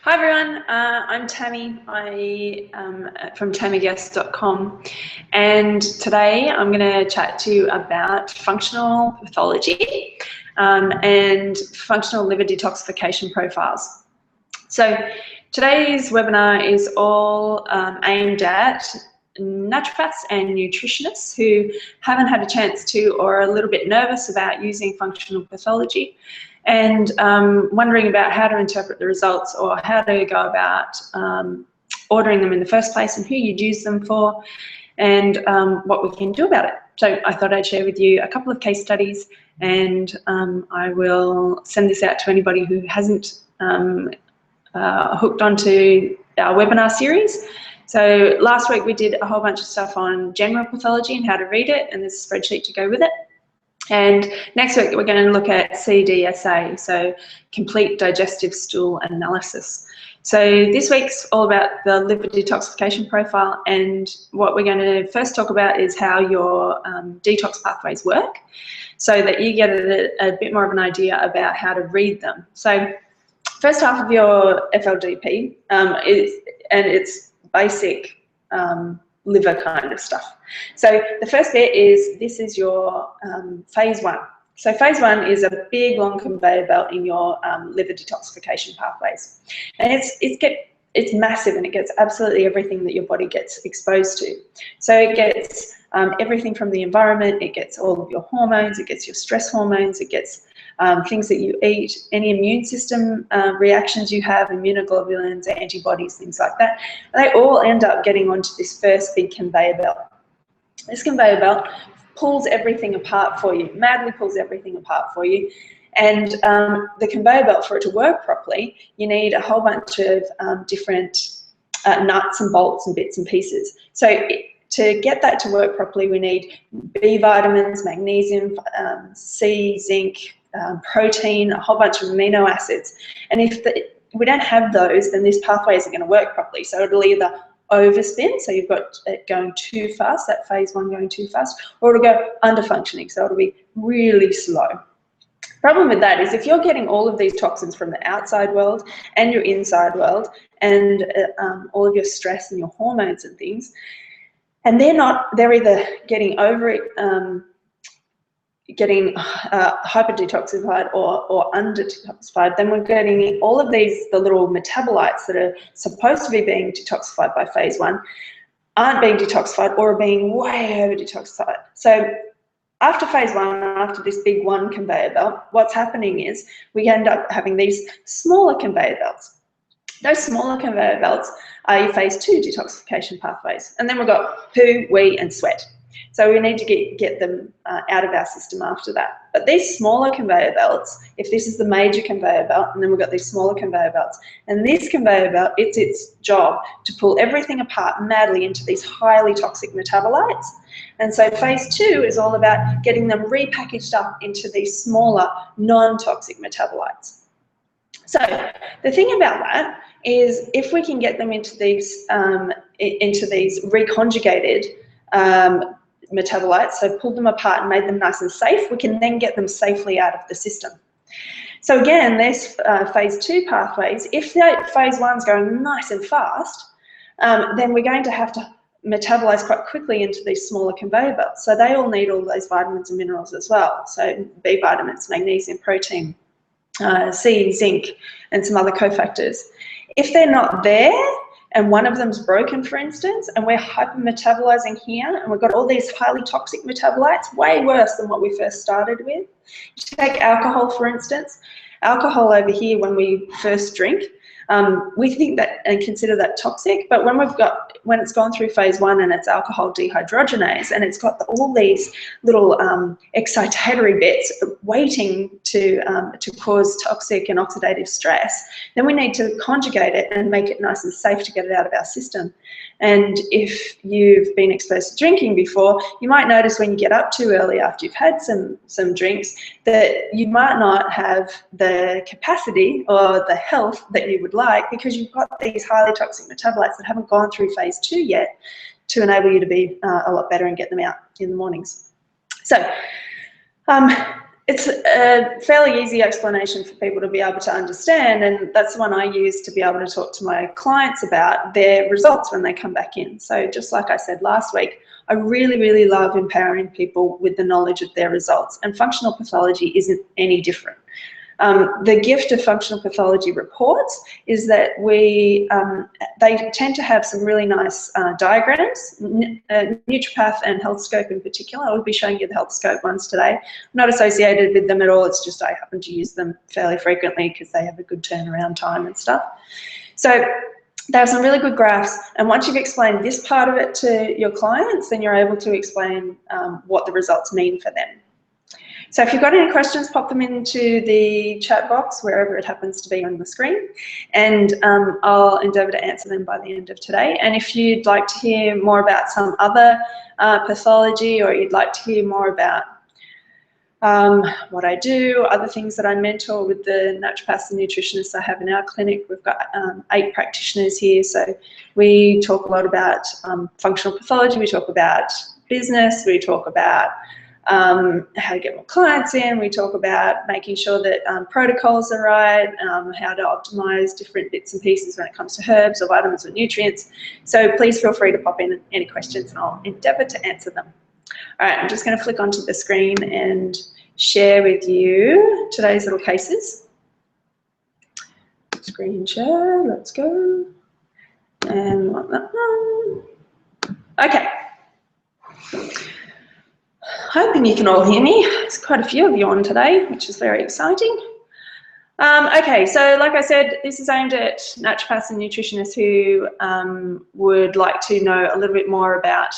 Hi everyone, I'm Tammy. I am from tammyguest.com, and today I'm going to chat to you about functional pathology and functional liver detoxification profiles. So today's webinar is all aimed at naturopaths and nutritionists who haven't had a chance to or are a little bit nervous about using functional pathology and wondering about how to interpret the results or how to go about ordering them in the first place and who you'd use them for and what we can do about it. So I thought I'd share with you a couple of case studies, and I will send this out to anybody who hasn't hooked onto our webinar series. So last week we did a whole bunch of stuff on general pathology and how to read it, and there's a spreadsheet to go with it. And next week we're going to look at CDSA, so complete digestive stool analysis. So this week's all about the liver detoxification profile, and what we're going to first talk about is how your detox pathways work, so that you get a bit more of an idea about how to read them. So first half of your FLDP is, and it's basic liver kind of stuff. So the first bit is, this is your phase one. So phase one is a big long conveyor belt in your liver detoxification pathways, and it's massive, and it gets absolutely everything that your body gets exposed to. So it gets everything from the environment, it gets all of your hormones, it gets your stress hormones, it gets things that you eat, any immune system reactions you have, immunoglobulins, antibodies, things like that. They all end up getting onto this first big conveyor belt. This conveyor belt pulls everything apart for you, madly pulls everything apart for you. And the conveyor belt, for it to work properly, you need a whole bunch of different nuts and bolts and bits and pieces. So to get that to work properly, we need B vitamins, magnesium, C, zinc, protein, a whole bunch of amino acids. And if we don't have those, then this pathway isn't going to work properly. So it'll either overspin, so you've got it going too fast, that phase one going too fast, or it'll go under functioning, so it'll be really slow. Problem with that is, if you're getting all of these toxins from the outside world and your inside world, and all of your stress and your hormones and things, and they're either getting over it, getting hyper detoxified or under detoxified, then we're getting all of these, the little metabolites that are supposed to be being detoxified by phase one aren't being detoxified or are being way over detoxified. So after phase one, after this big one conveyor belt, what's happening is we end up having these smaller conveyor belts. Those smaller conveyor belts are your phase two detoxification pathways. And then we've got poo, wee, and sweat. So we need to get them out of our system after that. But these smaller conveyor belts, if this is the major conveyor belt, and then we've got these smaller conveyor belts, and this conveyor belt, it's its job to pull everything apart madly into these highly toxic metabolites. And so phase two is all about getting them repackaged up into these smaller, non-toxic metabolites. So the thing about that is, if we can get them into these reconjugated metabolites, so pulled them apart and made them nice and safe, we can then get them safely out of the system. So again, there's phase two pathways. If that phase one's going nice and fast, then we're going to have to metabolize quite quickly into these smaller conveyor belts. So they all need all those vitamins and minerals as well. So B vitamins, magnesium, protein, C, zinc, and some other cofactors. If they're not there, and one of them's broken, for instance, and we're hypermetabolizing here, and we've got all these highly toxic metabolites, way worse than what we first started with. Take alcohol, for instance. Alcohol over here, when we first drink, we think that and consider that toxic, but when it's gone through phase one and it's alcohol dehydrogenase, and it's got all these little excitatory bits waiting to cause toxic and oxidative stress, then we need to conjugate it and make it nice and safe to get it out of our system. And if you've been exposed to drinking before, you might notice when you get up too early after you've had some drinks that you might not have the capacity or the health that you would like, because you've got these highly toxic metabolites that haven't gone through phase two yet to enable you to be a lot better and get them out in the mornings. So it's a fairly easy explanation for people to be able to understand, and that's the one I use to be able to talk to my clients about their results when they come back in. So just like I said last week, I really, really love empowering people with the knowledge of their results, and functional pathology isn't any different. The gift of functional pathology reports is that they tend to have some really nice diagrams, Nutripath and HealthScope in particular. I'll be showing you the HealthScope ones today. I'm not associated with them at all, it's just I happen to use them fairly frequently because they have a good turnaround time and stuff. So they have some really good graphs, and once you've explained this part of it to your clients, then you're able to explain what the results mean for them. So if you've got any questions, pop them into the chat box, wherever it happens to be on the screen, and I'll endeavour to answer them by the end of today. And if you'd like to hear more about some other pathology, or you'd like to hear more about what I do, other things that I mentor with the naturopaths and nutritionists I have in our clinic, we've got 8 practitioners here, so we talk a lot about functional pathology, we talk about business, we talk about how to get more clients in, we talk about making sure that protocols are right, how to optimize different bits and pieces when it comes to herbs or vitamins or nutrients. So please feel free to pop in any questions and I'll endeavour to answer them. All right, I'm just going to flick onto the screen and share with you today's little cases. Screen share, let's go. And want that one. Okay. Hoping you can all hear me. There's quite a few of you on today, which is very exciting. Okay, so like I said, this is aimed at naturopaths and nutritionists who would like to know a little bit more about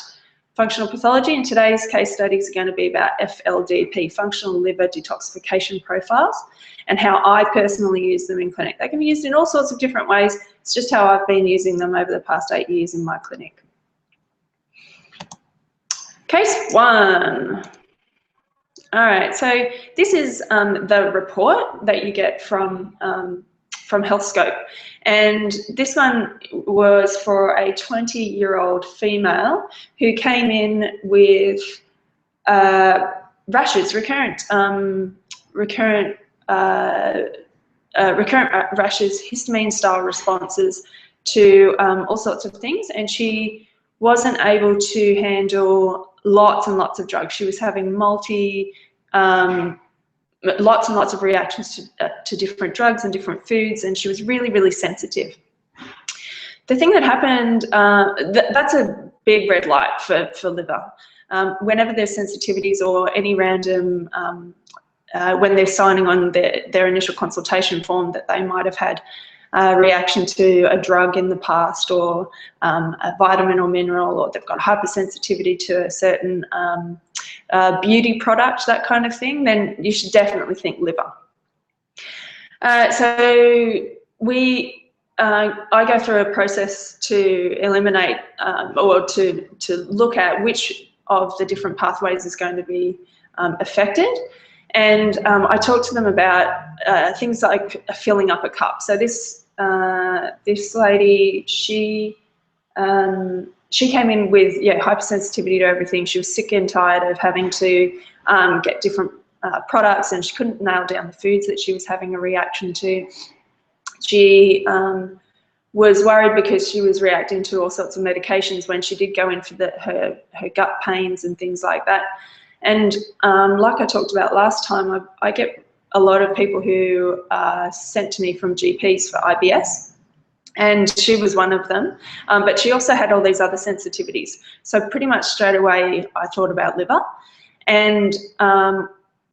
functional pathology, and today's case studies are going to be about FLDP, functional liver detoxification profiles, and how I personally use them in clinic. They can be used in all sorts of different ways. It's just how I've been using them over the past 8 years in my clinic. Case 1. All right, so this is the report that you get from HealthScope, and this one was for a 20-year-old female who came in with rashes, recurrent rashes, histamine-style responses to all sorts of things, and she wasn't able to handle lots and lots of drugs. She was having lots and lots of reactions to different drugs and different foods, and she was really, really sensitive. The thing that happened, that's a big red light for liver. Whenever there's sensitivities or any random, when they're signing on their initial consultation form that they might have had a reaction to a drug in the past, or a vitamin or mineral, or they've got hypersensitivity to a certain beauty product, that kind of thing, then you should definitely think liver. So I go through a process to eliminate or to look at which of the different pathways is going to be affected. And I talk to them about things like filling up a cup. So this lady, she came in with hypersensitivity to everything. She was sick and tired of having to get different products, and she couldn't nail down the foods that she was having a reaction to. She was worried because she was reacting to all sorts of medications when she did go in for her gut pains and things like that. And like I talked about last time, I get a lot of people who are sent to me from GPs for IBS, and she was one of them, but she also had all these other sensitivities. So pretty much straight away I thought about liver, and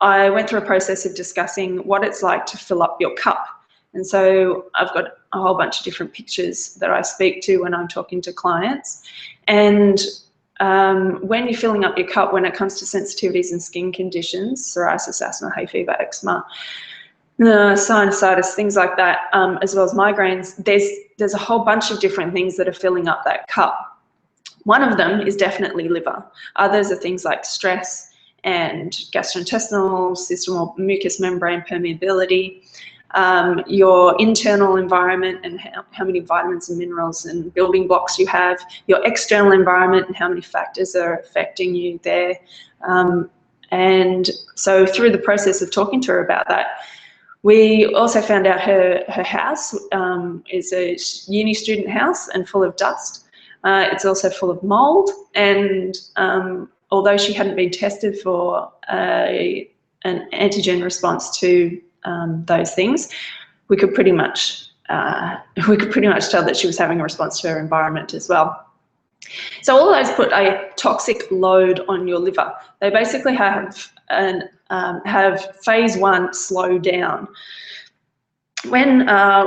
I went through a process of discussing what it's like to fill up your cup. And so I've got a whole bunch of different pictures that I speak to when I'm talking to clients. And when you're filling up your cup, when it comes to sensitivities and skin conditions, psoriasis, asthma, hay fever, eczema, sinusitis, things like that, as well as migraines, there's a whole bunch of different things that are filling up that cup. One of them is definitely liver. Others are things like stress and gastrointestinal system or mucous membrane permeability, your internal environment and how many vitamins and minerals and building blocks you have, your external environment and how many factors are affecting you there, And so through the process of talking to her about that, we also found out her house is a uni student house and full of dust. It's also full of mold, and although she hadn't been tested for an antigen response to those things, we could pretty much tell that she was having a response to her environment as well. So all of those put a toxic load on your liver. They basically have phase 1 slow down. When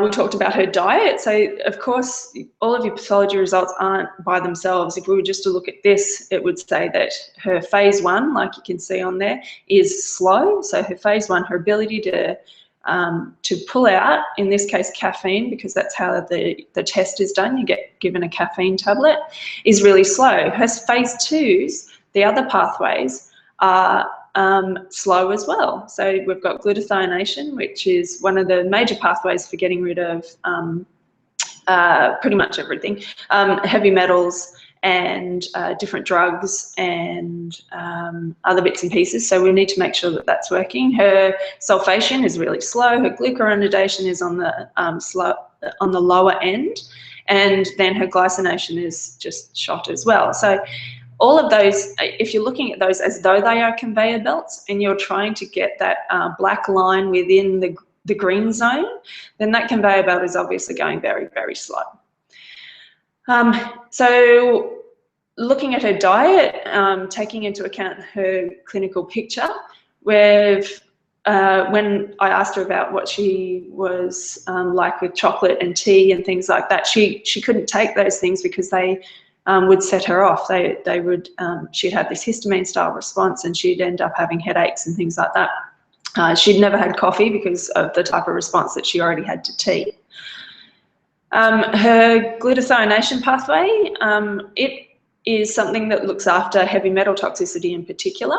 we talked about her diet, so of course all of your pathology results aren't by themselves. If we were just to look at this, it would say that her phase 1, like you can see on there, is slow. So her phase 1, her ability to pull out, in this case caffeine, because that's how the test is done, you get given a caffeine tablet, is really slow. Her phase 2s, the other pathways, are slow as well. So we've got glutathione, which is one of the major pathways for getting rid of pretty much everything, heavy metals and different drugs and other bits and pieces. So we need to make sure that that's working. Her sulfation is really slow. Her glucuronidation is on the lower end, and then her glycination is just shot as well. So all of those, if you're looking at those as though they are conveyor belts and you're trying to get that black line within the green zone, then that conveyor belt is obviously going very, very slow. So looking at her diet, taking into account her clinical picture, when I asked her about what she was like with chocolate and tea and things like that, she couldn't take those things because they would set her off. She'd have this histamine style response and she'd end up having headaches and things like that. She'd never had coffee because of the type of response that she already had to tea. Her glutathione pathway, it is something that looks after heavy metal toxicity in particular,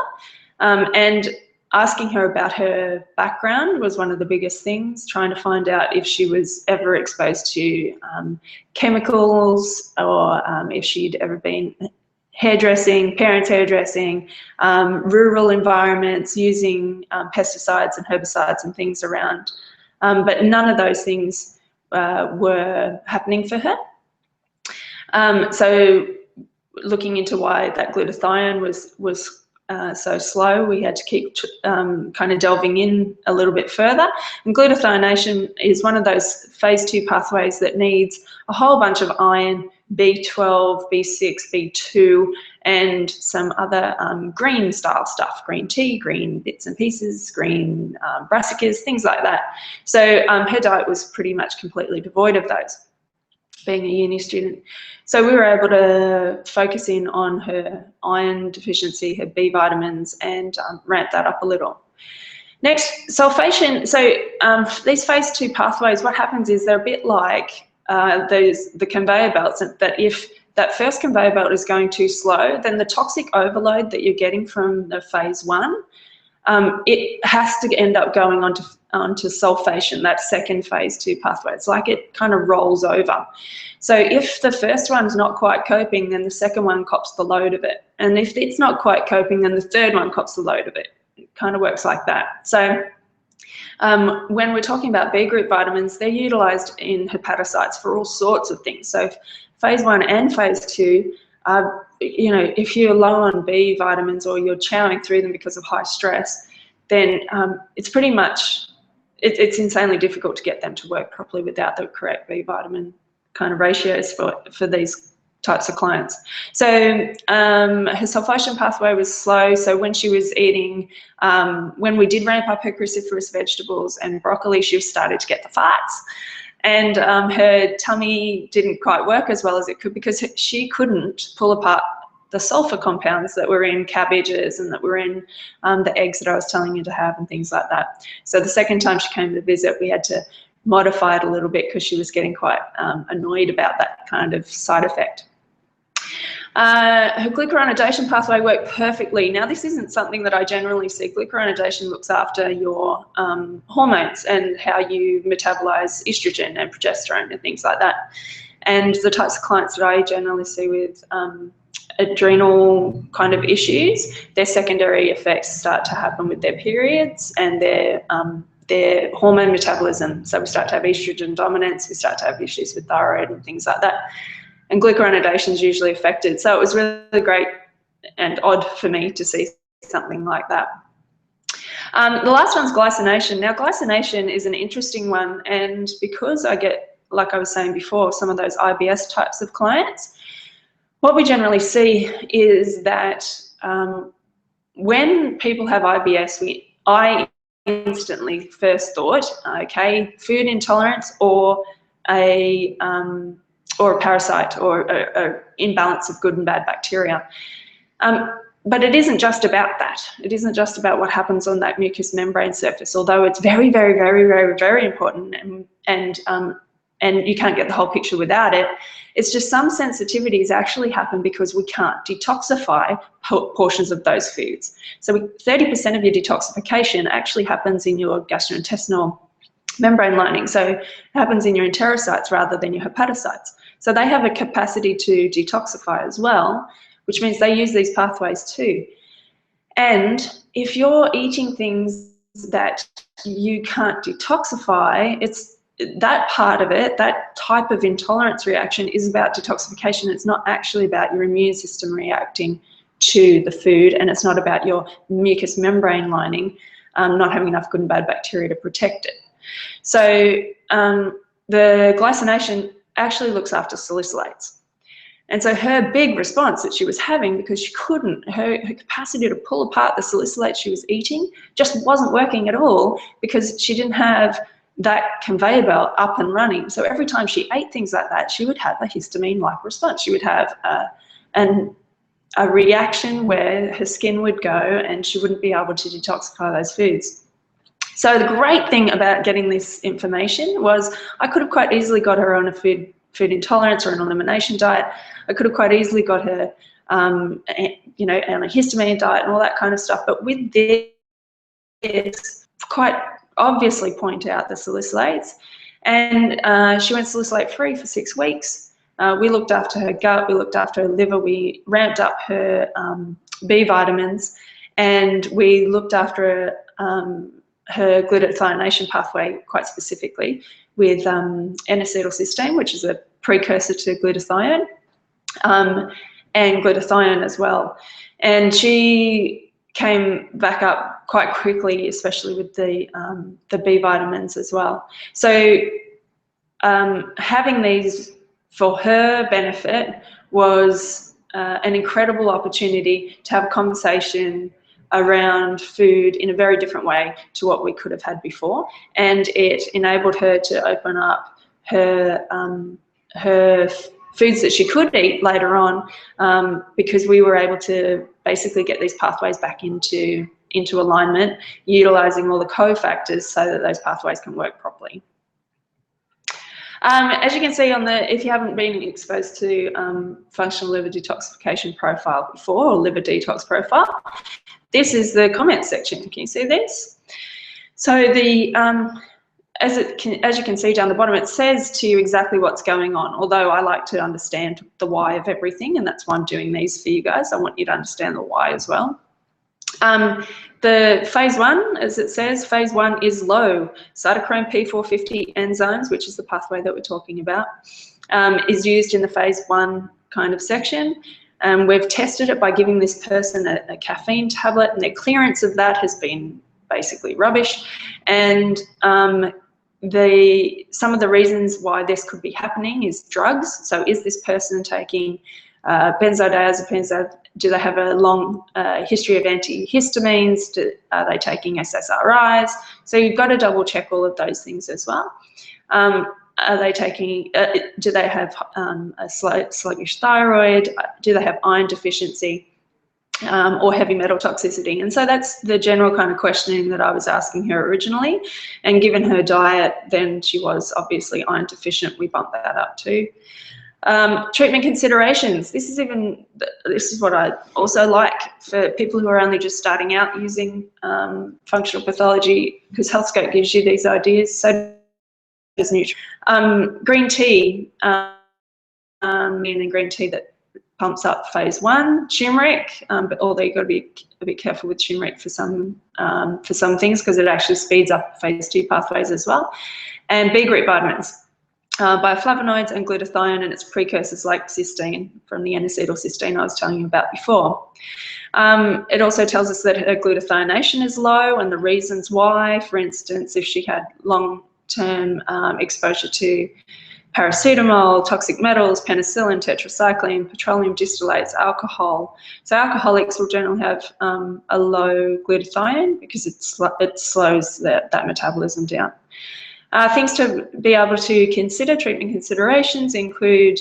and asking her about her background was one of the biggest things, trying to find out if she was ever exposed to chemicals, or if she'd ever been hairdressing, parents hairdressing, rural environments, using pesticides and herbicides and things around. But none of those things were happening for her. So looking into why that glutathione was so slow, we had to keep kind of delving in a little bit further. And glutathione is one of those phase 2 pathways that needs a whole bunch of iron, B12, B6, B2, and some other green style stuff, green tea, green bits and pieces, green brassicas, things like that. So her diet was pretty much completely devoid of those, being a uni student. So we were able to focus in on her iron deficiency, her B vitamins, and ramp that up a little. Next, sulfation. So these phase 2 pathways, what happens is they're a bit like the conveyor belts, that if that first conveyor belt is going too slow, then the toxic overload that you're getting from the phase 1, it has to end up going onto sulfation, that second phase 2 pathway. It's like it kind of rolls over. So if the first one's not quite coping, then the second one cops the load of it. And if it's not quite coping, then the third one cops the load of it. It kind of works like that. So when we're talking about B group vitamins, they're utilised in hepatocytes for all sorts of things. So phase 1 and phase 2, if you're low on B vitamins or you're chowing through them because of high stress, then it's pretty much, it's insanely difficult to get them to work properly without the correct B vitamin kind of ratios for these types of clients. So her sulfation pathway was slow. So when she was eating, when we did ramp up her cruciferous vegetables and broccoli, she started to get the farts. And her tummy didn't quite work as well as it could because she couldn't pull apart the sulfur compounds that were in cabbages and that were in the eggs that I was telling you to have and things like that. So the second time she came to visit, we had to modify it a little bit because she was getting quite annoyed about that kind of side effect. Her glucuronidation pathway worked perfectly. Now, this isn't something that I generally see. Glucuronidation looks after your hormones and how you metabolize estrogen and progesterone and things like that. And the types of clients that I generally see with adrenal kind of issues, their secondary effects start to happen with their periods and their hormone metabolism. So we start to have estrogen dominance, we start to have issues with thyroid and things like that. And glucuronidation is usually affected. So it was really great and odd for me to see something like that. The last one's glycination. Now, glycination is an interesting one, and because I get, like I was saying before, some of those IBS types of clients, what we generally see is that when people have IBS, I instantly first thought, okay, food intolerance or a parasite or an imbalance of good and bad bacteria. But it isn't just about that. It isn't just about what happens on that mucous membrane surface, although it's very, very, very, very, very important, and you can't get the whole picture without it. It's just some sensitivities actually happen because we can't detoxify portions of those foods. So 30% of your detoxification actually happens in your gastrointestinal membrane lining. So it happens in your enterocytes rather than your hepatocytes. So they have a capacity to detoxify as well, which means they use these pathways too. And if you're eating things that you can't detoxify, it's that part of it, that type of intolerance reaction is about detoxification. It's not actually about your immune system reacting to the food, and it's not about your mucous membrane lining not having enough good and bad bacteria to protect it. So the glycination actually looks after salicylates. And so her big response that she was having, because she couldn't, her capacity to pull apart the salicylate she was eating just wasn't working at all, because she didn't have that conveyor belt up and running. So every time she ate things like that, she would have a histamine-like response. She would have a reaction where her skin would go and she wouldn't be able to detoxify those foods. So the great thing about getting this information was I could have quite easily got her on a food intolerance or an elimination diet. I could have quite easily got her, on a histamine diet and all that kind of stuff. But with this, quite obviously point out the salicylates. And she went salicylate free for 6 weeks. We looked after her gut, we looked after her liver, we ramped up her B vitamins, and we looked after her glutathione pathway quite specifically with N-acetylcysteine, which is a precursor to glutathione, and glutathione as well. And she came back up quite quickly, especially with the B vitamins as well. So having these for her benefit was an incredible opportunity to have a conversation around food in a very different way to what we could have had before, and it enabled her to open up her foods that she could eat later on, because we were able to basically get these pathways back into alignment, utilizing all the cofactors so that those pathways can work properly. As you can see if you haven't been exposed to functional liver detoxification profile before, or liver detox profile, this is the comment section. Can you see this? So as you can see down the bottom, it says to you exactly what's going on, although I like to understand the why of everything, and that's why I'm doing these for you guys. I want you to understand the why as well. The phase 1, as it says, phase 1 is low. Cytochrome P450 enzymes, which is the pathway that we're talking about, is used in the phase 1 kind of section. We've tested it by giving this person a caffeine tablet, and their clearance of that has been basically rubbish. And some of the reasons why this could be happening is drugs. So is this person taking benzodiazepines? Do they have a long history of antihistamines? Are they taking SSRIs? So you've got to double check all of those things as well. Are they taking, do they have a sluggish thyroid? Do they have iron deficiency or heavy metal toxicity? And so that's the general kind of questioning that I was asking her originally. And given her diet, then she was obviously iron deficient. We bumped that up too. Treatment considerations. This is what I also like for people who are only just starting out using functional pathology, because HealthScope gives you these ideas. So does nutrition. Green tea, meaning green tea that pumps up phase 1. Turmeric, but although you've got to be a bit careful with turmeric for some things, because it actually speeds up phase 2 pathways as well. And B group vitamins, bioflavonoids and glutathione and its precursors like cysteine from the N-acetylcysteine I was telling you about before. It also tells us that her glutathionation is low and the reasons why. For instance, if she had long-term exposure to paracetamol, toxic metals, penicillin, tetracycline, petroleum distillates, alcohol. So alcoholics will generally have a low glutathione because it slows that metabolism down. Things to be able to consider, treatment considerations include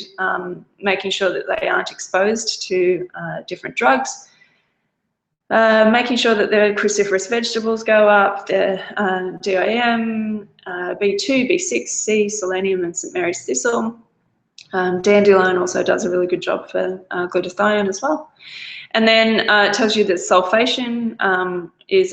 making sure that they aren't exposed to different drugs, making sure that their cruciferous vegetables go up, their DIM, B2, B6, C, selenium and St Mary's thistle. Dandelion also does a really good job for glutathione as well. And then it tells you that sulfation is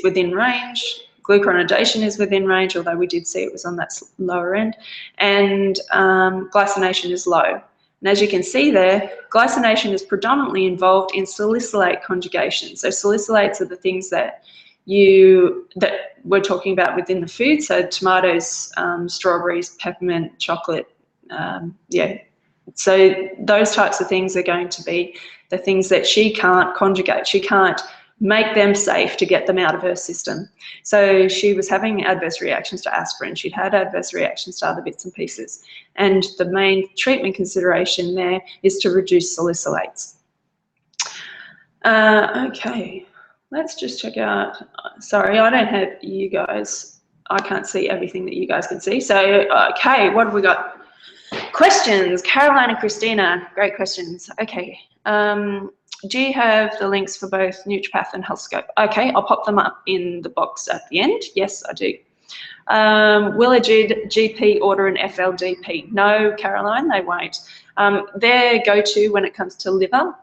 within range, glucuronidation is within range, although we did see it was on that lower end, and glycination is low. And as you can see there, glycination is predominantly involved in salicylate conjugation. So salicylates are the things that we're talking about within the food. So tomatoes, strawberries, peppermint, chocolate, yeah. So those types of things are going to be the things that she can't conjugate. She can't make them safe to get them out of her system. So she was having adverse reactions to aspirin. She'd had adverse reactions to other bits and pieces. And the main treatment consideration there is to reduce salicylates. Okay, let's just check out. Sorry, I don't have you guys. I can't see everything that you guys can see. So, okay, what have we got? Questions, Caroline and Christina, great questions. Okay, do you have the links for both NutriPath and HealthScope? Okay, I'll pop them up in the box at the end. Yes, I do. Will a GP order an FLDP? No, Caroline, they won't. Their go-to when it comes to liver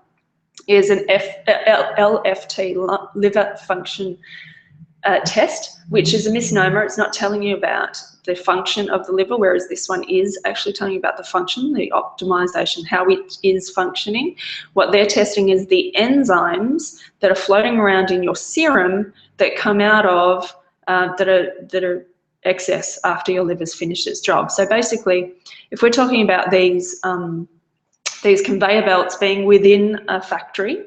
is an LFT, liver function test, which is a misnomer. It's not telling you about the function of the liver, whereas this one is actually telling you about the function, the optimization, how it is functioning. What they're testing is the enzymes that are floating around in your serum that come out of, that are excess after your liver's finished its job. So basically, if we're talking about these conveyor belts being within a factory,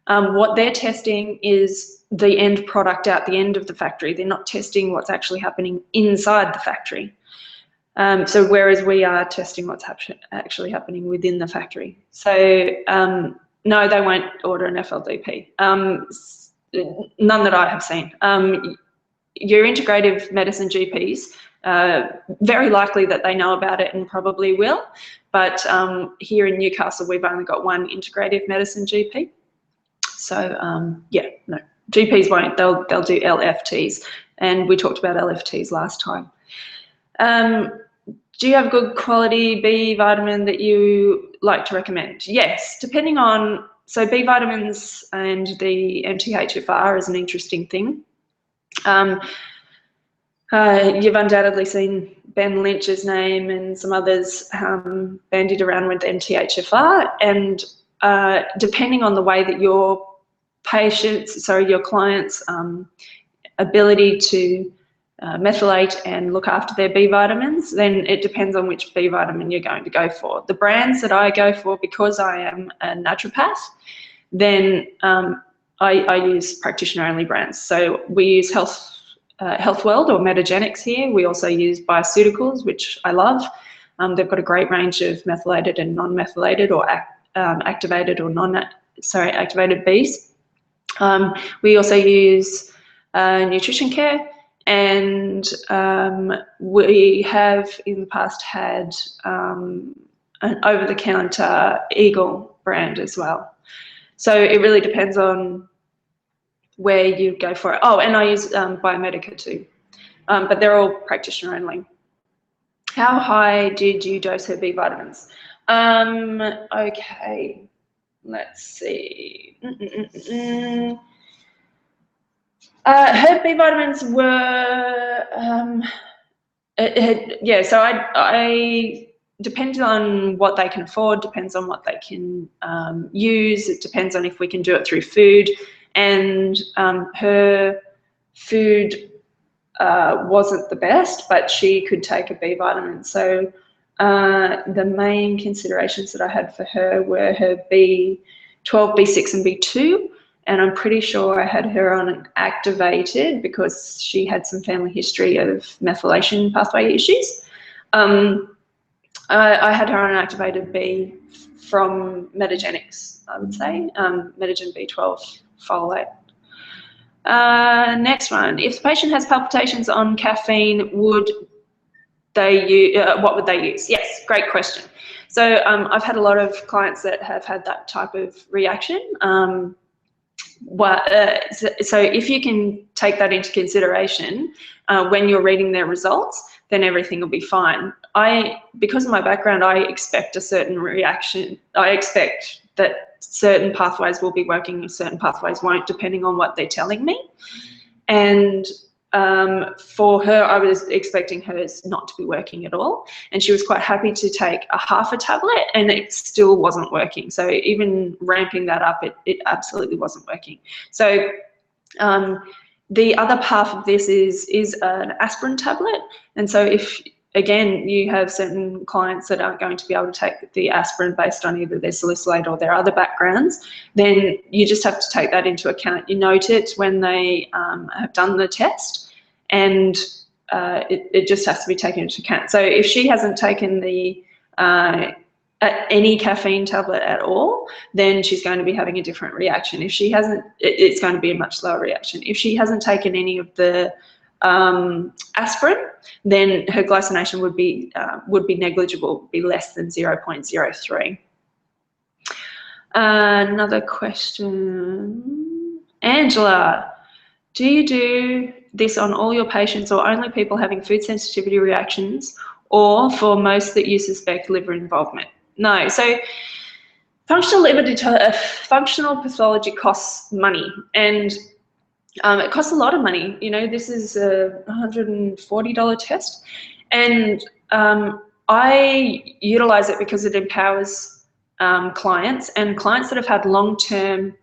what they're testing is the end product out the end of the factory. They're not testing what's actually happening inside the factory. So whereas we are testing what's actually happening within the factory. So no, they won't order an FLDP. None that I have seen. Your integrative medicine GPs, very likely that they know about it and probably will. But here in Newcastle, we've only got one integrative medicine GP. So yeah, no. GPs won't, they'll do LFTs, and we talked about LFTs last time. Do you have good quality B vitamin that you like to recommend? Yes, depending on, so B vitamins and the MTHFR is an interesting thing. You've undoubtedly seen Ben Lynch's name and some others bandied around with MTHFR, and depending on the way that your your client's ability to methylate and look after their B vitamins, then it depends on which B vitamin you're going to go for. The brands that I go for, because I am a naturopath, then I use practitioner-only brands. So we use Health World or Metagenics here. We also use Bioceuticals, which I love. They've got a great range of methylated and non-methylated or activated or activated Bs. We also use Nutrition Care, and we have in the past had an over-the-counter Eagle brand as well. So it really depends on where you go for it. Oh, and I use Biomedica too, but they're all practitioner only. How high did you dose her B vitamins? Okay. Let's see. Her B vitamins were, yeah, so I depends on what they can afford, depends on what they can use. It depends on if we can do it through food. And her food wasn't the best, but she could take a B vitamin. So the main considerations that I had for her were her B12, B6 and B2. And I'm pretty sure I had her on activated because she had some family history of methylation pathway issues. I had her on an activated B from Metagenics, I would say, Metagen B12 folate. Next one, if the patient has palpitations on caffeine, would they use, what would they use? Yes, great question. So I've had a lot of clients that have had that type of reaction. So if you can take that into consideration when you're reading their results, then everything will be fine. Because of my background, I expect a certain reaction. I expect that certain pathways will be working and certain pathways won't, depending on what they're telling me. And for her, I was expecting hers not to be working at all. And she was quite happy to take a half a tablet and it still wasn't working. So even ramping that up, it absolutely wasn't working. So the other half of this is an aspirin tablet. And so if, again, you have certain clients that aren't going to be able to take the aspirin based on either their salicylate or their other backgrounds, then you just have to take that into account. You note it when they have done the test, and it just has to be taken into account. So if she hasn't taken the any caffeine tablet at all, then she's going to be having a different reaction. If she hasn't, it's going to be a much lower reaction. If she hasn't taken any of the aspirin, then her glycination would be negligible, be less than 0.03. Another question, Angela, do you do this on all your patients or only people having food sensitivity reactions, or for most that you suspect liver involvement? No. So functional pathology costs money, and it costs a lot of money. You know, this is a $140 test, and I utilize it because it empowers clients, and clients that have had long-term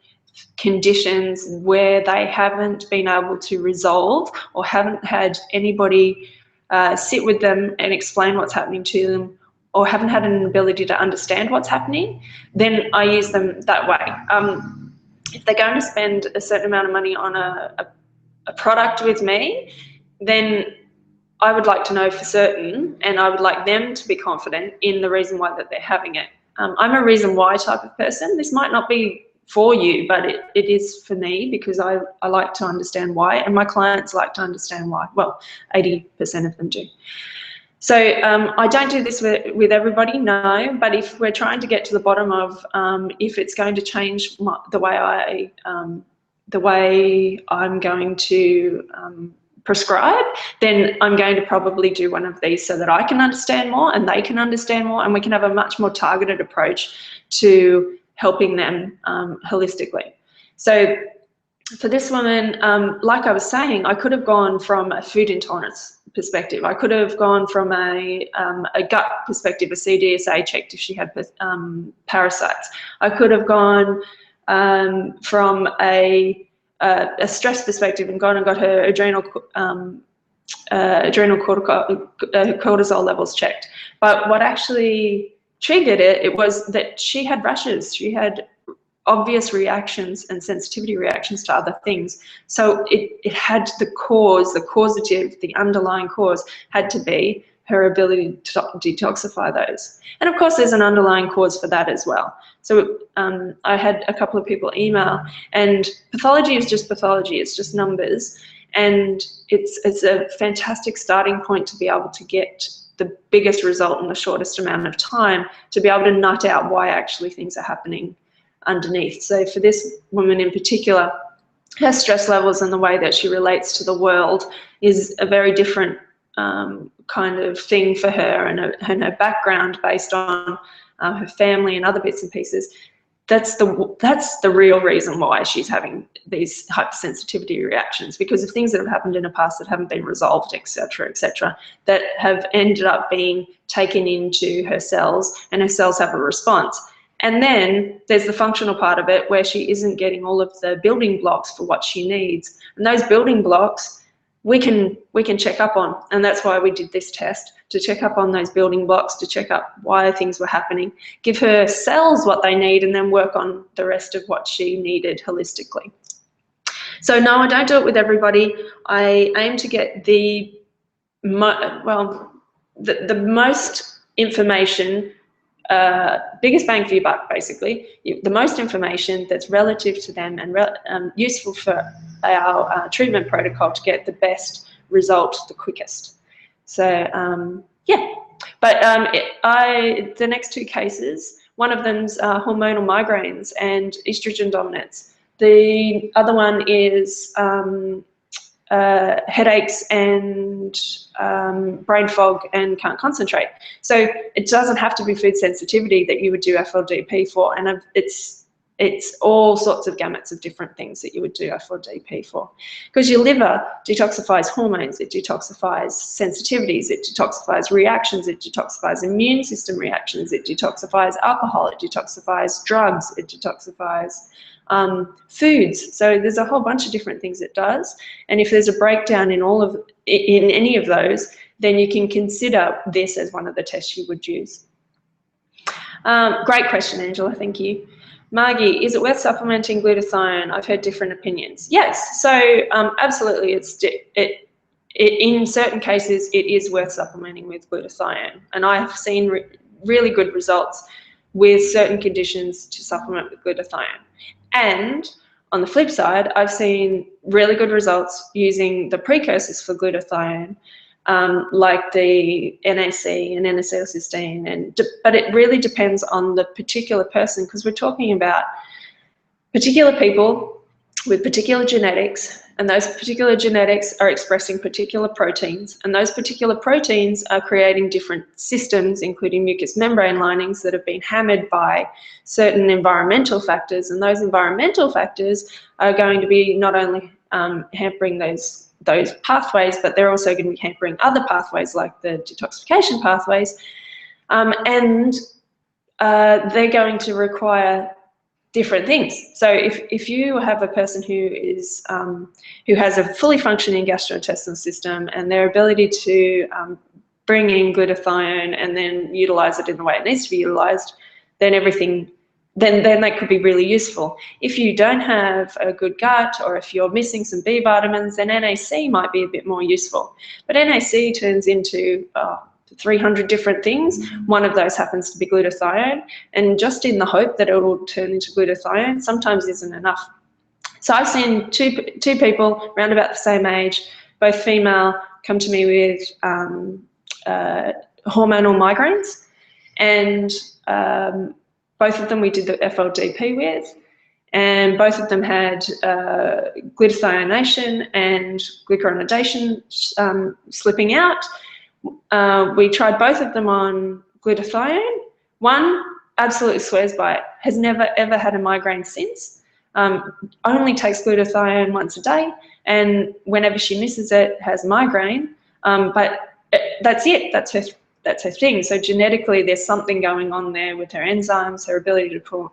conditions where they haven't been able to resolve or haven't had anybody sit with them and explain what's happening to them, or haven't had an ability to understand what's happening, then I use them that way. If they're going to spend a certain amount of money on a product with me, then I would like to know for certain, and I would like them to be confident in the reason why that they're having it. I'm a reason why type of person. This might not be for you, but it is for me, because I like to understand why, and my clients like to understand why. Well, 80% of them do. So I don't do this with everybody, no, but if we're trying to get to the bottom of if it's going to change the way I'm going to prescribe, then I'm going to probably do one of these so that I can understand more and they can understand more, and we can have a much more targeted approach to helping them holistically. So for this woman, like I was saying, I could have gone from a food intolerance perspective. I could have gone from a gut perspective, a CDSA checked if she had parasites. I could have gone from a stress perspective and gone and got her adrenal cortisol levels checked. But what actually triggered it was that she had rashes. She had obvious reactions and sensitivity reactions to other things. So it had the cause, the causative, the underlying cause had to be her ability to detoxify those. And of course, there's an underlying cause for that as well. So I had a couple of people email, and pathology is just pathology. It's just numbers. And it's a fantastic starting point to be able to get the biggest result in the shortest amount of time, to be able to nut out why actually things are happening underneath. So for this woman in particular, her stress levels and the way that she relates to the world is a very different kind of thing for her, and her background based on her family and other bits and pieces that's the real reason why she's having these hypersensitivity reactions, because of things that have happened in the past that haven't been resolved, etc., that have ended up being taken into her cells, and her cells have a response. And then there's the functional part of it, where she isn't getting all of the building blocks for what she needs, and those building blocks we can check up on. And that's why we did this test, to check up on those building blocks, to check up why things were happening, give her cells what they need, and then work on the rest of what she needed holistically. So no, I don't do it with everybody. I aim to get the most information, biggest bang for your buck, basically. The most information that's relative to them and useful for our treatment protocol to get the best result the quickest. So yeah, but the next two cases, one of them's hormonal migraines and estrogen dominance. The other one is headaches and brain fog and can't concentrate. So it doesn't have to be food sensitivity that you would do FLDP for, and it's all sorts of gamuts of different things that you would do FLDP for. Because your liver detoxifies hormones, it detoxifies sensitivities, it detoxifies reactions, it detoxifies immune system reactions, it detoxifies alcohol, it detoxifies drugs, it detoxifies foods. So there's a whole bunch of different things it does, and if there's a breakdown in any of those, then you can consider this as one of the tests you would use. Great question, Angela, thank you. Margie, is it worth supplementing glutathione? I've heard different opinions. Yes, so absolutely, in certain cases it is worth supplementing with glutathione, and I have seen really good results with certain conditions to supplement with glutathione. And on the flip side, I've seen really good results using the precursors for glutathione, like the NAC and N-acetylcysteine, but it really depends on the particular person, because we're talking about particular people with particular genetics, and those particular genetics are expressing particular proteins, and those particular proteins are creating different systems, including mucous membrane linings that have been hammered by certain environmental factors, and those environmental factors are going to be not only hampering those pathways, but they're also going to be hampering other pathways like the detoxification pathways, and they're going to require different things. So if you have a person who has a fully functioning gastrointestinal system, and their ability to bring in glutathione and then utilize it in the way it needs to be utilized, then then that could be really useful. If you don't have a good gut, or if you're missing some B vitamins, then NAC might be a bit more useful. But NAC turns into 300 different things. One of those happens to be glutathione, and just in the hope that it will turn into glutathione sometimes isn't enough. So I've seen two people around about the same age, both female, come to me with hormonal migraines, and both of them we did the FLDP with, and both of them had glutathionation and glucuronidation slipping out. We tried both of them on glutathione. One absolutely swears by it, has never ever had a migraine since, only takes glutathione once a day, and whenever she misses it has migraine, but that's it, that's her thing. So genetically there's something going on there with her enzymes, her ability to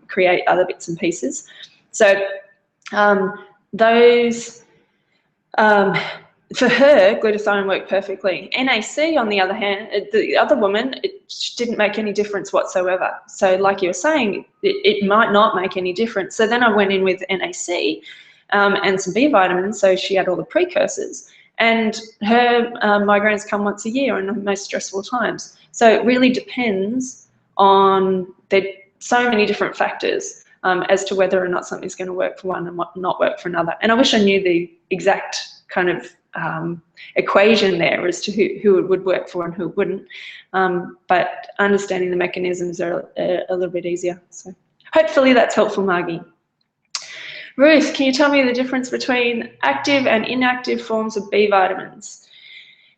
create other bits and pieces. So those for her, glutathione worked perfectly. NAC, on the other hand, the other woman, it didn't make any difference whatsoever. So like you were saying, it might not make any difference. So then I went in with NAC and some B vitamins, so she had all the precursors. And her migraines come once a year in the most stressful times. So it really depends on so many different factors as to whether or not something's going to work for one and not work for another. And I wish I knew the exact kind of equation there as to who it would work for and who it wouldn't, but understanding the mechanisms are a little bit easier. So hopefully that's helpful, Margie. Ruth, can you tell me the difference between active and inactive forms of B vitamins?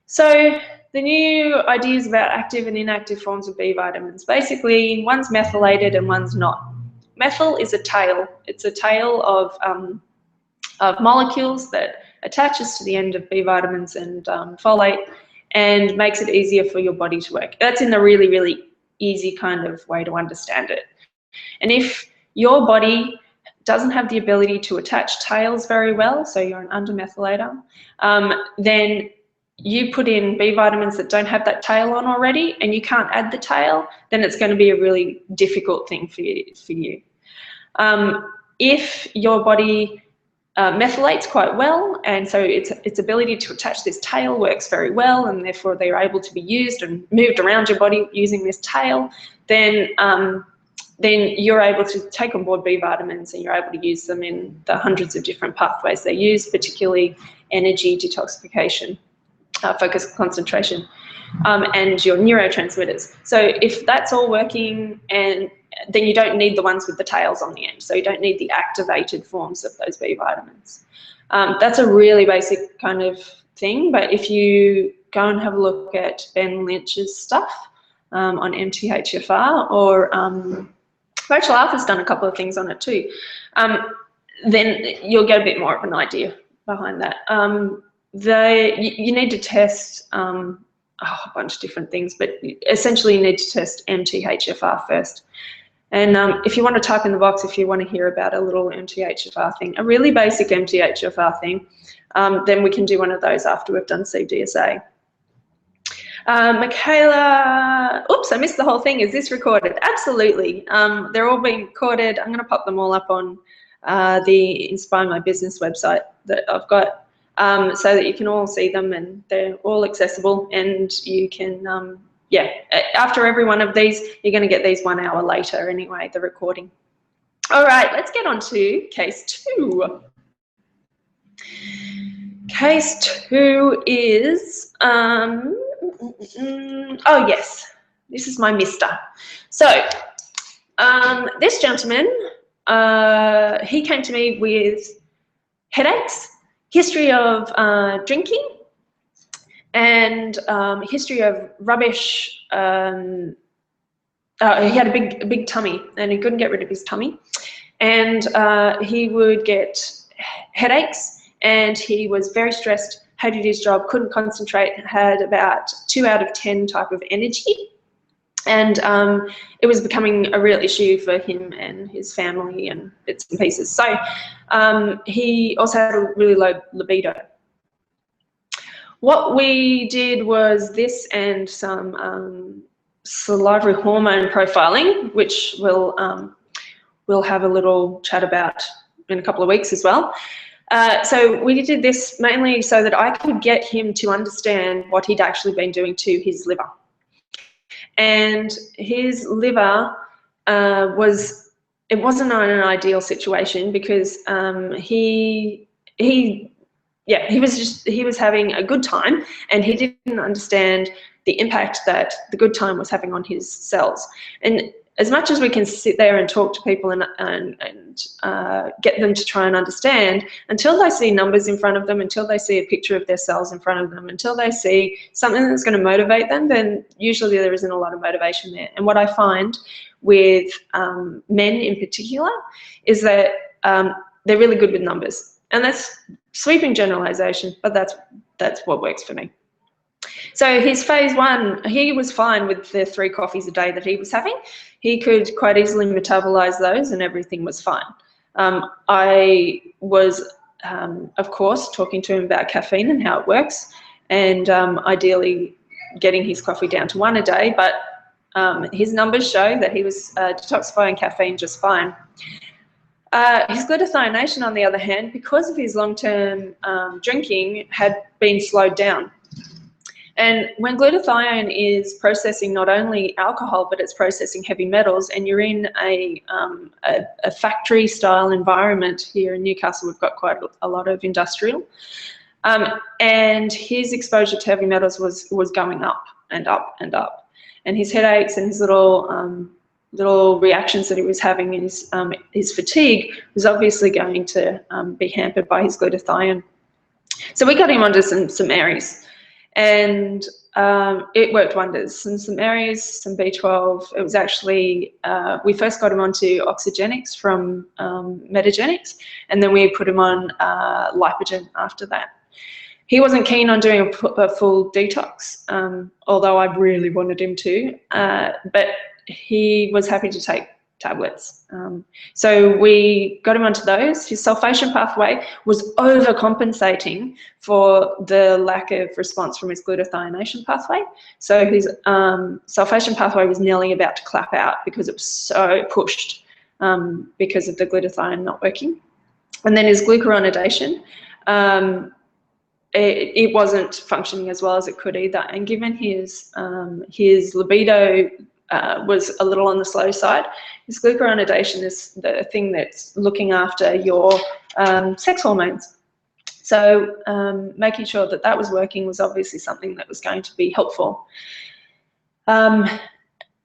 So the new ideas about active and inactive forms of B vitamins, basically one's methylated and one's not. methyl is a tail. It's a tail of molecules that attaches to the end of B vitamins and folate and makes it easier for your body to work. That's in a really, really easy kind of way to understand it. And if your body doesn't have the ability to attach tails very well, so you're an undermethylator, then you put in B vitamins that don't have that tail on already and you can't add the tail, then it's going to be a really difficult thing for you. If your body methylates quite well, and so its ability to attach this tail works very well, and therefore they're able to be used and moved around your body using this tail, then you're able to take on board B vitamins and you're able to use them in the hundreds of different pathways they use, particularly energy, detoxification, focus, concentration, and your neurotransmitters. So if that's all working, and then you don't need the ones with the tails on the end. So you don't need the activated forms of those B vitamins. That's a really basic kind of thing, but if you go and have a look at Ben Lynch's stuff on MTHFR, or Rachel Arthur's done a couple of things on it too, then you'll get a bit more of an idea behind that. You need to test a bunch of different things, but essentially you need to test MTHFR first. And if you want to type in the box, if you want to hear about a little MTHFR thing, a really basic MTHFR thing, then we can do one of those after we've done CDSA. Michaela, oops, I missed the whole thing. Is this recorded? Absolutely. They're all being recorded. I'm going to pop them all up on the Inspire My Business website that I've got, so that you can all see them, and they're all accessible, and you can, yeah, after every one of these, you're going to get these 1 hour later anyway, the recording. All right, let's get on to case 2. Case 2 is, oh yes, this is my mister. So this gentleman, he came to me with headaches, history of drinking, and history of rubbish. He had a big tummy, and he couldn't get rid of his tummy, and he would get headaches, and he was very stressed, hated his job, couldn't concentrate, had about 2 out of 10 type of energy, and it was becoming a real issue for him and his family and bits and pieces. So he also had a really low libido. What we did was this and some salivary hormone profiling, which we'll have a little chat about in a couple of weeks as well. So we did this mainly so that I could get him to understand what he'd actually been doing to his liver. And his liver it wasn't an ideal situation, because he was having a good time, and he didn't understand the impact that the good time was having on his cells. And as much as we can sit there and talk to people and get them to try and understand, until they see numbers in front of them, until they see a picture of their cells in front of them, until they see something that's going to motivate them, then usually there isn't a lot of motivation there. And what I find with men in particular is that they're really good with numbers. And that's sweeping generalization, but that's what works for me. So his phase 1, he was fine with the 3 coffees a day that he was having. He could quite easily metabolize those, and everything was fine. I was, of course, talking to him about caffeine and how it works, and ideally getting his coffee down to 1 a day, but his numbers show that he was detoxifying caffeine just fine. His glutathionation, on the other hand, because of his long-term drinking, had been slowed down. And when glutathione is processing not only alcohol, but it's processing heavy metals, and you're in a factory-style environment here in Newcastle, we've got quite a lot of industrial, and his exposure to heavy metals was going up and up and up. And his headaches and his little reactions that he was having in his fatigue was obviously going to be hampered by his glutathione. So we got him onto some Aries. and it worked wonders. In some areas, some B12. It was actually, we first got him onto oxygenics from Metagenics, and then we put him on lipogen after that. He wasn't keen on doing a full detox, although I really wanted him to, but he was happy to take tablets. So we got him onto those. His sulfation pathway was overcompensating for the lack of response from his glutathionation pathway. So his sulfation pathway was nearly about to clap out because it was so pushed because of the glutathione not working. And then his glucuronidation, it wasn't functioning as well as it could either. And given his libido was a little on the slow side, his glucuronidation is the thing that's looking after your sex hormones. So making sure that that was working was obviously something that was going to be helpful.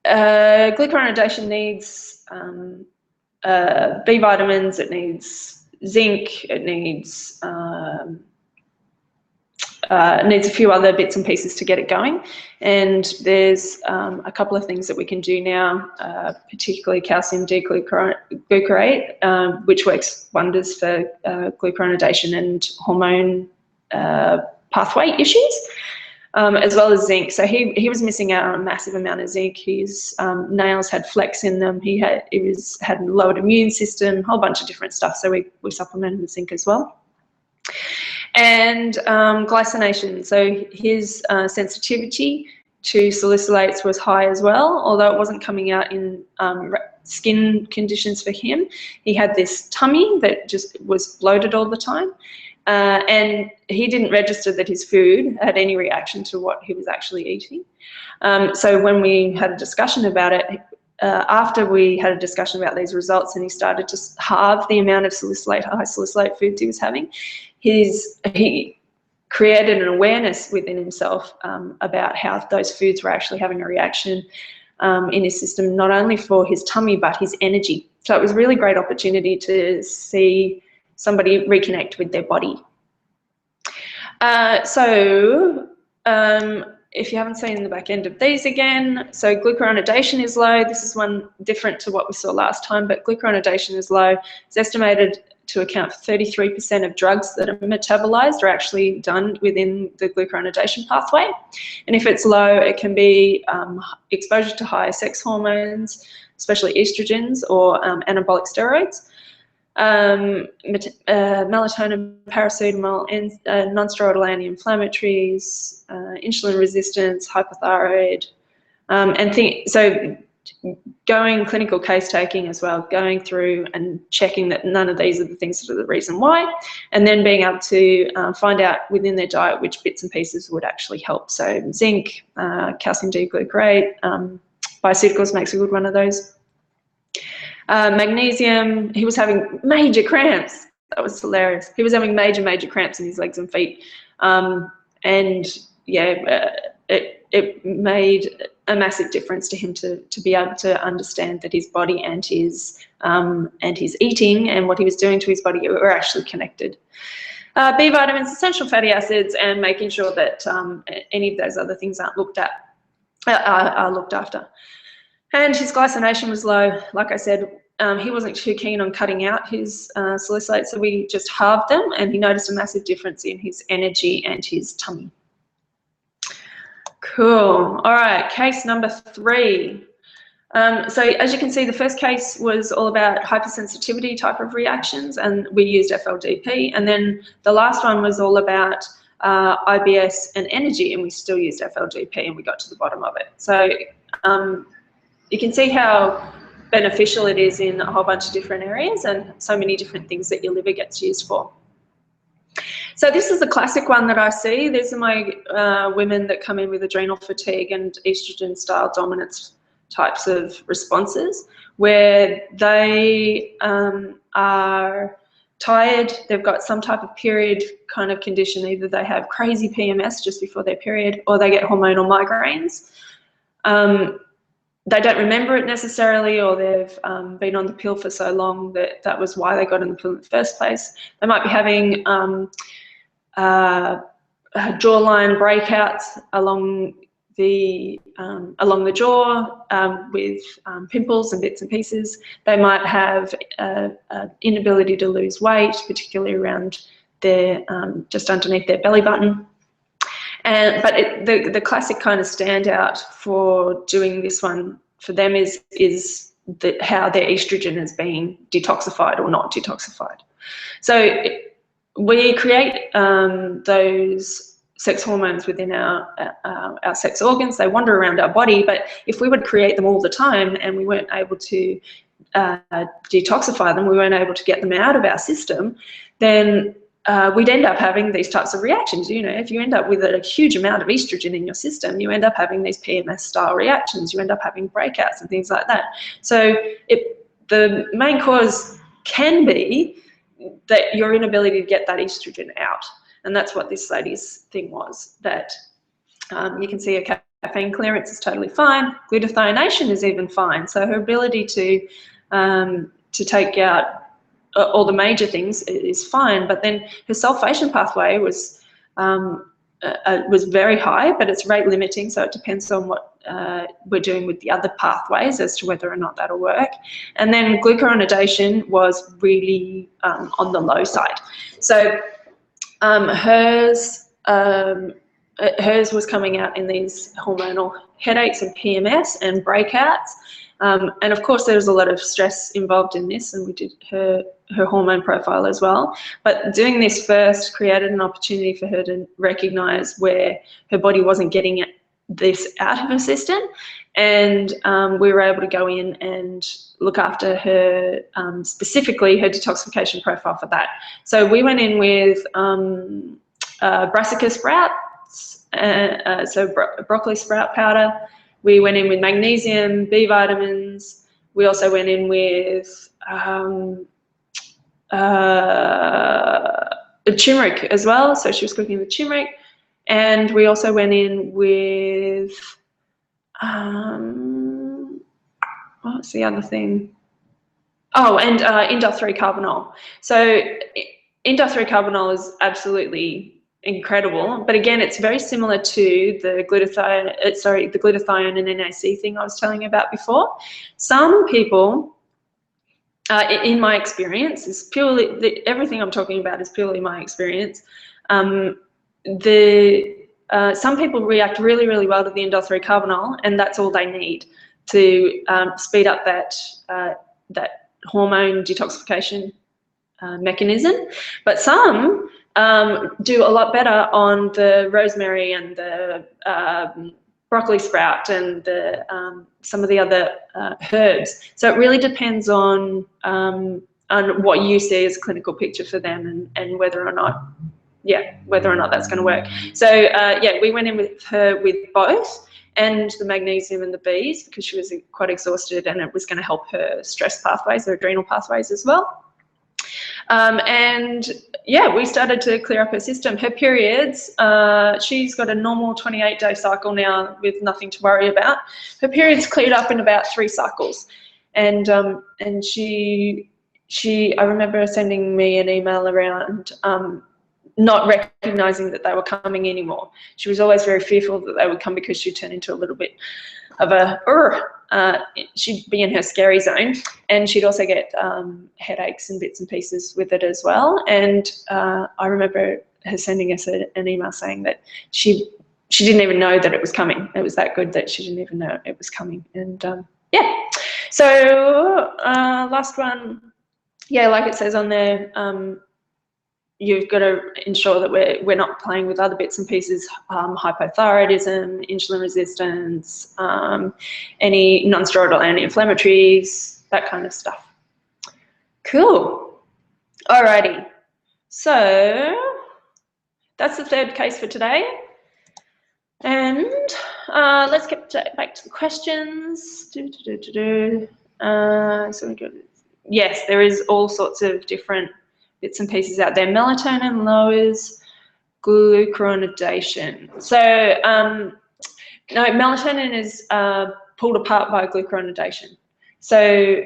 Glucuronidation needs B vitamins, it needs zinc, it needs a few other bits and pieces to get it going, and there's a couple of things that we can do now, particularly calcium D-glucarate, which works wonders for glucuronidation and hormone pathway issues, as well as zinc. So he was missing out on a massive amount of zinc. His nails had flecks in them. He had lowered immune system, a whole bunch of different stuff. So we supplemented with zinc as well. And glycination, so his sensitivity to salicylates was high as well, although it wasn't coming out in skin conditions for him. He had this tummy that just was bloated all the time, and he didn't register that his food had any reaction to what he was actually eating. So when we had a discussion about it, after we had a discussion about these results and he started to halve the amount of high salicylate foods he was having, he created an awareness within himself about how those foods were actually having a reaction in his system, not only for his tummy, but his energy. So it was a really great opportunity to see somebody reconnect with their body. If you haven't seen the back end of these again, so glucuronidation is low. This is one different to what we saw last time, but glucuronidation is low. It's estimated to account for 33% of drugs that are metabolized are actually done within the glucuronidation pathway. And if it's low, it can be exposure to higher sex hormones, especially estrogens or anabolic steroids, melatonin, paracetamol, and non-steroidal anti-inflammatories, insulin resistance, hypothyroid, so going clinical case taking as well, going through and checking that none of these are the things that are the reason why, and then being able to find out within their diet which bits and pieces would actually help. So zinc, calcium D-glucarate, Bioceuticals makes a good one of those. Magnesium, he was having major cramps. That was hilarious. He was having major cramps in his legs and feet. And yeah, it made a massive difference to him to be able to understand that his body and his eating and what he was doing to his body were actually connected. B vitamins, essential fatty acids, and making sure that any of those other things are looked after. And his glycination was low. Like I said, he wasn't too keen on cutting out his salicylates, so we just halved them, and he noticed a massive difference in his energy and his tummy. Cool. All right, case number 3. So as you can see, the first case was all about hypersensitivity type of reactions, and we used FLDP. And then the last one was all about IBS and energy, and we still used FLDP, and we got to the bottom of it. So you can see how beneficial it is in a whole bunch of different areas and so many different things that your liver gets used for. So this is the classic one that I see. These are my women that come in with adrenal fatigue and estrogen style dominance types of responses, where they are tired, they've got some type of period kind of condition. Either they have crazy PMS just before their period, or they get hormonal migraines. They don't remember it necessarily, or they've been on the pill for so long that that was why they got on the pill in the first place. They might be having jawline breakouts along the jaw with pimples and bits and pieces. They might have inability to lose weight, particularly around their just underneath their belly button. But the classic kind of standout for doing this one for them is how their estrogen is being detoxified or not detoxified. So we create those sex hormones within our sex organs. They wander around our body, but if we would create them all the time and we weren't able to detoxify them, we weren't able to get them out of our system, then we'd end up having these types of reactions. You know, if you end up with a huge amount of estrogen in your system, you end up having these PMS-style reactions. You end up having breakouts and things like that. So the main cause can be that your inability to get that estrogen out. And that's what this lady's thing was, that you can see a caffeine clearance is totally fine. Glutathione is even fine. So her ability to take out all the major things is fine, but then her sulfation pathway was very high, but it's rate limiting, so it depends on what we're doing with the other pathways as to whether or not that'll work. And then glucuronidation was really on the low side. So hers was coming out in these hormonal headaches and PMS and breakouts. And of course, there was a lot of stress involved in this, and we did her hormone profile as well. But doing this first created an opportunity for her to recognise where her body wasn't getting this out of her system, and we were able to go in and look after her, specifically her detoxification profile for that. So we went in with brassica sprouts, so broccoli sprout powder. We went in with magnesium, B vitamins. We also went in with turmeric as well. So she was cooking with turmeric. And we also went in with, what's the other thing? Oh, and indole-3-carbinol. So indole-3-carbinol is absolutely incredible, but again, it's very similar to the glutathione and NAC thing I was telling you about before. Some people, in my experience, is purely everything I'm talking about is purely my experience. Some people react really, really well to the indole-3-carbinol, and that's all they need to speed up that hormone detoxification mechanism. But some do a lot better on the rosemary and the broccoli sprout and the some of the other herbs. So it really depends on what you see as a clinical picture for them, and whether or not that's going to work. So yeah, we went in with her with both, and the magnesium and the Bs, because she was quite exhausted, and it was going to help her stress pathways, her adrenal pathways as well. And yeah, we started to clear up her system. Her periods, she's got a normal 28-day cycle now with nothing to worry about. Her periods cleared up in about 3 cycles. And she I remember her sending me an email around not recognizing that they were coming anymore. She was always very fearful that they would come, because she'd turn into a little bit of a she'd be in her scary zone, and she'd also get headaches and bits and pieces with it as well. And I remember her sending us an email saying that she didn't even know that it was coming. It was that good that she didn't even know it was coming. And yeah, so last one, yeah, like it says on there, you've got to ensure that we're not playing with other bits and pieces, hypothyroidism, insulin resistance, any non-steroidal anti-inflammatories, that kind of stuff. Cool. Alrighty. So that's the 3rd case for today. And let's get back to the questions. So we go. Yes, there is all sorts of different bits and pieces out there. Melatonin lowers glucuronidation. So no, melatonin is pulled apart by glucuronidation. So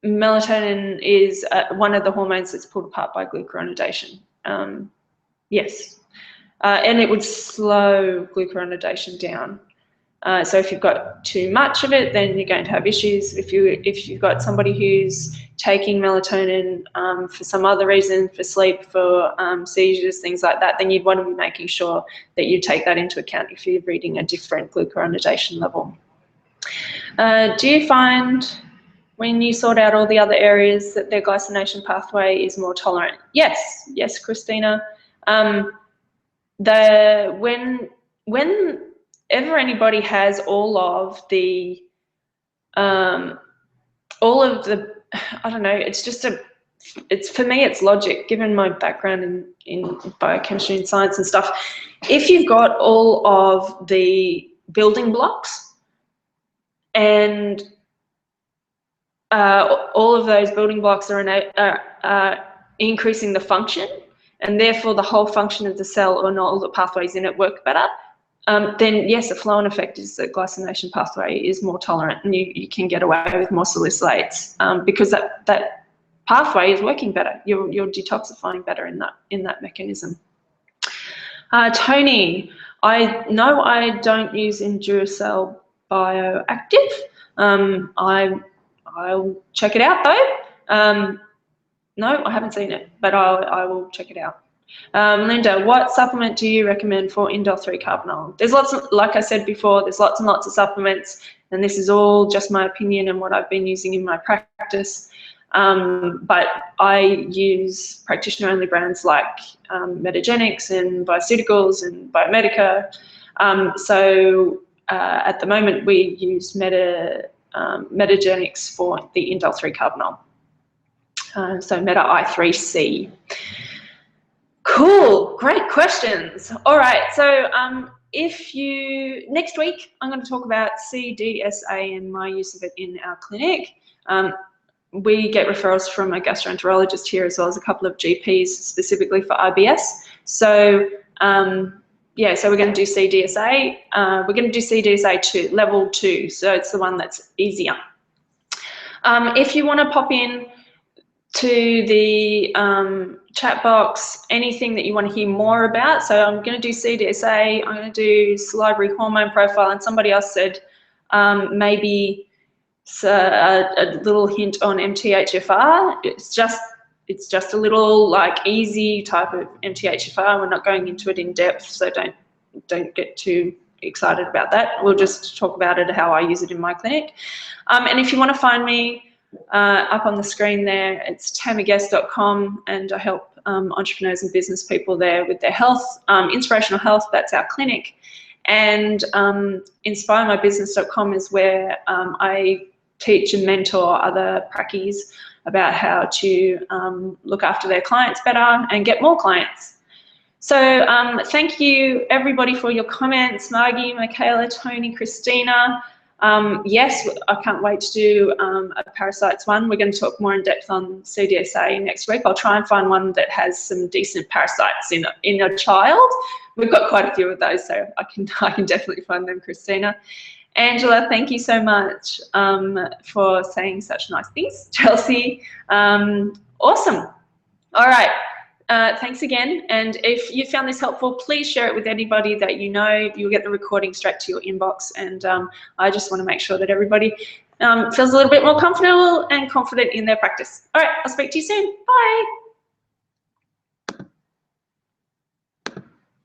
melatonin is one of the hormones that's pulled apart by glucuronidation. Yes. And it would slow glucuronidation down. So if you've got too much of it, then you're going to have issues. If you've got somebody who's taking melatonin for some other reason, for sleep, for seizures, things like that, then you'd want to be making sure that you take that into account if you're reading a different glucuronidation level. Do you find when you sort out all the other areas that their glycination pathway is more tolerant? Yes, Christina. Whenever anybody has all of the, I don't know, it's for me, it's logic, given my background in biochemistry and science and stuff. If you've got all of the building blocks and all of those building blocks are increasing the function, and therefore the whole function of the cell or all the pathways in it work better, then yes, a flow-on effect is the glycination pathway is more tolerant, and you can get away with more salicylates because that pathway is working better. You're detoxifying better in that mechanism. Tony, I know I don't use Enduracell Bioactive. I'll check it out though. No, I haven't seen it, but I will check it out. Linda, what supplement do you recommend for indole 3-carbinol? There's lots of, like I said before, there's lots and lots of supplements, and this is all just my opinion and what I've been using in my practice. But I use practitioner-only brands like Metagenics and Bioceuticals and Biomedica. So at the moment we use Metagenics for the indole 3-carbinol. So Meta I3C. Cool, great questions. All right, so next week I'm going to talk about CDSA and my use of it in our clinic. We get referrals from a gastroenterologist here as well as a couple of GPs specifically for IBS. So yeah, so we're going to do CDSA. We're going to do CDSA level 2, so it's the one that's easier. If you want to pop in to the chat box, anything that you want to hear more about. So I'm going to do CDSA, I'm going to do salivary hormone profile, and somebody else said maybe a little hint on MTHFR. It's just a little like easy type of MTHFR. We're not going into it in depth, so don't get too excited about that. We'll just talk about it, how I use it in my clinic. And if you want to find me, up on the screen there, it's tammyguest.com, and I help entrepreneurs and business people there with their health, inspirational health, that's our clinic. And inspiremybusiness.com is where I teach and mentor other prackies about how to look after their clients better and get more clients. So thank you everybody for your comments, Margie, Michaela, Tony, Christina. Yes, I can't wait to do a parasites one. We're going to talk more in depth on CDSA next week. I'll try and find one that has some decent parasites in a child. We've got quite a few of those, so I can definitely find them, Christina. Angela, thank you so much for saying such nice things. Chelsea, awesome. All right. Thanks again, and if you found this helpful, please share it with anybody that you know. You'll get the recording straight to your inbox, and I just want to make sure that everybody feels a little bit more comfortable and confident in their practice. All right, I'll speak to you soon. Bye.